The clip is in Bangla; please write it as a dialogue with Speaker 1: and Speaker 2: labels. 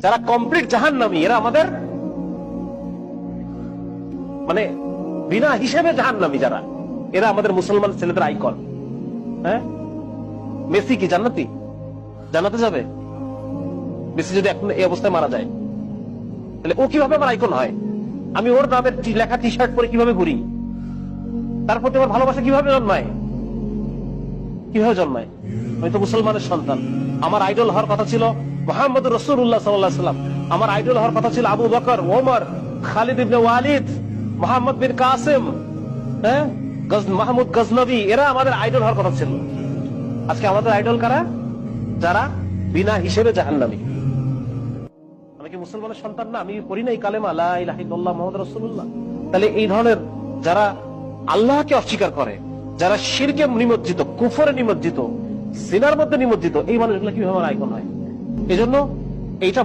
Speaker 1: যারা কমপ্লিট জাহান্নামী, এরা আমাদের মানে বিনা হিসেবে জাহান্নামী যারা, এরা আমাদের মুসলমান ছেলেদের আইকন। হ্যাঁ, মেসি কি জান্নাতি? জান্নাতে যাবে? মেসি যদি এখন এই অবস্থায় মারা যায়, তাহলে ও কিভাবে আমার আইকন হয়? আমি ওর নামের লেখা টি শার্ট পরে কিভাবে ঘুরি? তার প্রতি আমার ভালোবাসা কিভাবে জন্মায়? কিভাবে জন্মায়? আমি তো মুসলমানের সন্তান। আমার আইডল হওয়ার কথা ছিল মুহাম্মদ রাসূলুল্লাহ সাল্লাল্লাহু আলাইহি ওয়াসাল্লাম। আমার আইডল হওয়ার কথা ছিল আবু বকর, ওমর, খালিদ ইবনে ওয়ালিদ, মুহাম্মদ বিন কাসিম, হ্যাঁ, মাহমুদ গজনবী, এরা আমাদের আইডল হওয়ার কথা ছিল। আজকে আমাদের আইডল কারা? যারা বিনা হিসেবে জাহান্নামী। আমি কি মুসলমানের সন্তান না? আমি পড়ি নাই কালেমা লা ইলাহা ইল্লাল্লাহ মুহাম্মাদুর রাসূলুল্লাহ? তাহলে এই ধরনের যারা আল্লাহকে অস্বীকার করে, যারা শিরকে নিমজ্জিত, কুফরে নিমজ্জিত, জিনার মধ্যে নিমজ্জিত, এই মানুষগুলো কিভাবে আমার আইকন হয়? এই জন্য এইটা